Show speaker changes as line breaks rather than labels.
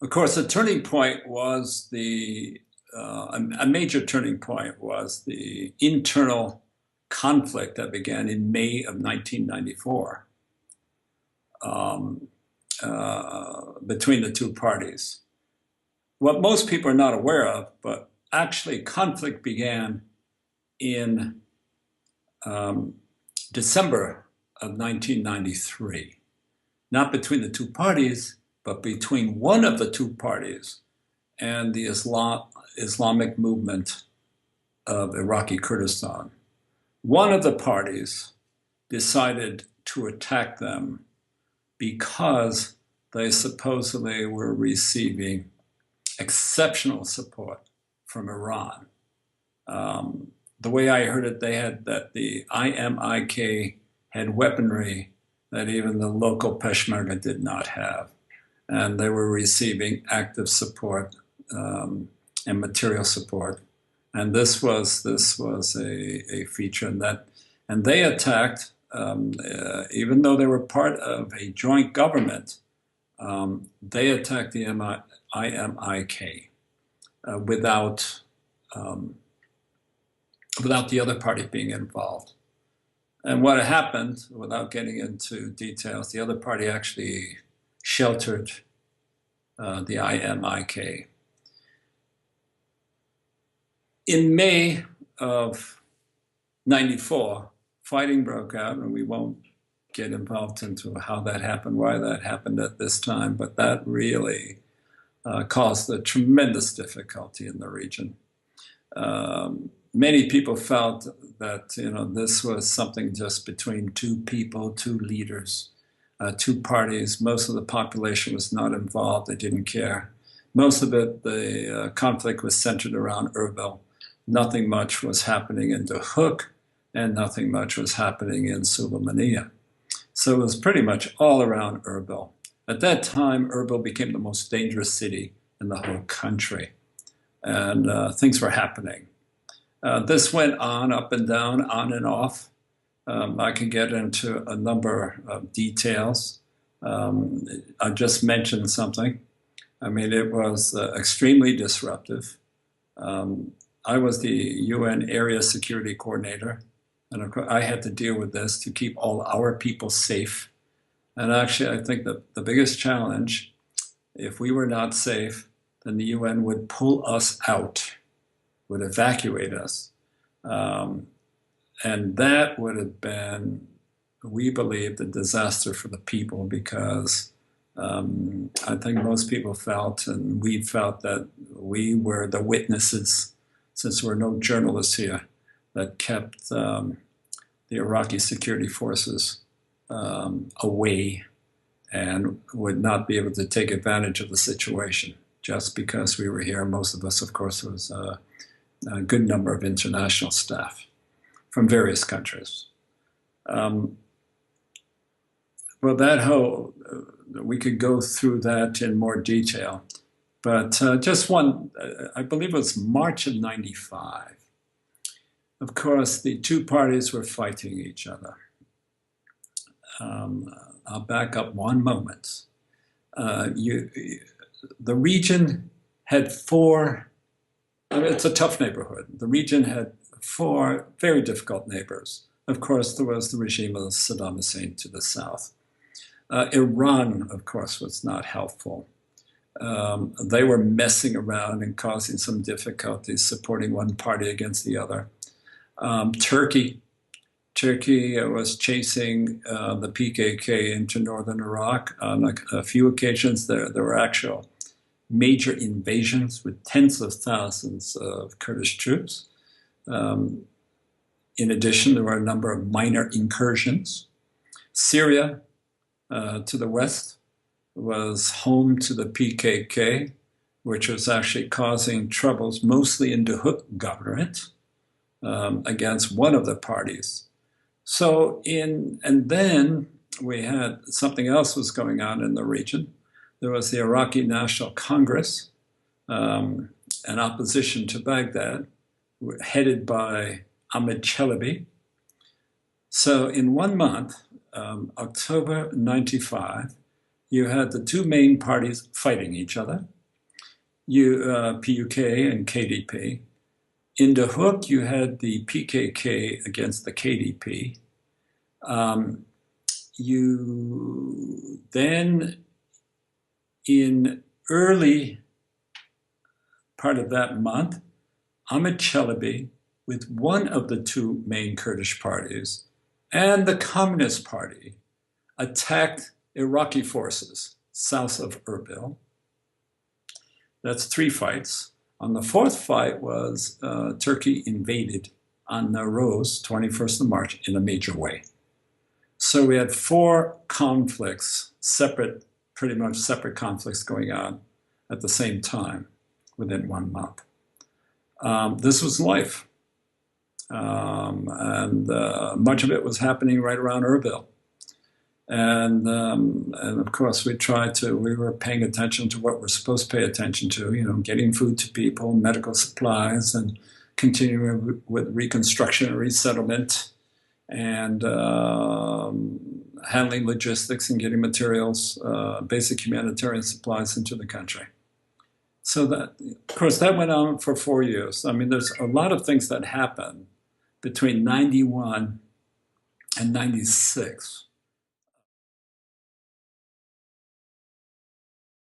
Of course, the turning point was a major turning point was the internal conflict that began in May of 1994 um, between the two parties. What most people are not aware of, but actually conflict began in um, December of 1993, not between the two parties, but between one of the two parties and the Islamic movement of Iraqi Kurdistan. One of the parties decided to attack them because they supposedly were receiving exceptional support from Iran. The way I heard it, they had that the IMIK had weaponry that even the local Peshmerga did not have, and they were receiving active support and material support. And this was a feature in that, and they attacked, even though they were part of a joint government. They attacked the IMIK without without the other party being involved. And what happened, without getting into details, the other party actually sheltered the IMIK. In May of 94, fighting broke out, and we won't get involved into how that happened, why that happened at this time, but that really caused a tremendous difficulty in the region. Many people felt that this was something just between two people, two leaders, two parties. Most of the population was not involved; they didn't care. Most of it, the conflict was centered around Erbil. Nothing much was happening in Duhok, and nothing much was happening in Sulaymaniyah. So it was pretty much all around Erbil. At that time, Erbil became the most dangerous city in the whole country, and things were happening. This went on, up and down, on and off. I can get into a number of details. I just mentioned something. I mean, it was extremely disruptive. I was the UN Area Security Coordinator, and of course, I had to deal with this to keep all our people safe. And actually, I think that the biggest challenge, if we were not safe, then the UN would pull us out, would evacuate us. And that would have been, we believed, a disaster for the people because I think most people felt, and we felt, that we were the witnesses, since there were no journalists here, that kept the Iraqi security forces away and would not be able to take advantage of the situation just because we were here. Most of us, of course, was a good number of international staff from various countries. Well, that whole, we could go through that in more detail, but just one, I believe it was March of 95. Of course, the two parties were fighting each other. I'll back up one moment. The region had four, I mean, it's a tough neighborhood. The region had four very difficult neighbors. Of course, there was the regime of Saddam Hussein to the south. Iran, of course, was not helpful. They were messing around and causing some difficulties, supporting one party against the other. Turkey was chasing the PKK into northern Iraq. On a few occasions, there were actual major invasions with tens of thousands of Kurdish troops. In addition, there were a number of minor incursions. Syria, to the west, was home to the PKK, which was actually causing troubles mostly in the Duhok governorate against one of the parties. And then we had something else was going on in the region. There was the Iraqi National Congress, an opposition to Baghdad, headed by Ahmed Chalabi. So in 1 month, October 95, you had the two main parties fighting each other, PUK and KDP. In Dahouk, you had the PKK against the KDP. You then, in early part of that month, Ahmed Chalabi, with one of the two main Kurdish parties, and the Communist Party, attacked Iraqi forces south of Erbil. That's 3 fights. On the 4th fight was Turkey invaded on Nowruz, 21st of March, in a major way. So we had 4 conflicts, pretty much separate conflicts going on at the same time within 1 month. This was life. And much of it was happening right around Erbil. And of course, we were paying attention to what we're supposed to pay attention to, getting food to people, medical supplies, and continuing with reconstruction and resettlement, and handling logistics and getting materials, basic humanitarian supplies into the country. So that, of course, that went on for 4 years. I mean, there's a lot of things that happened between 91 and 96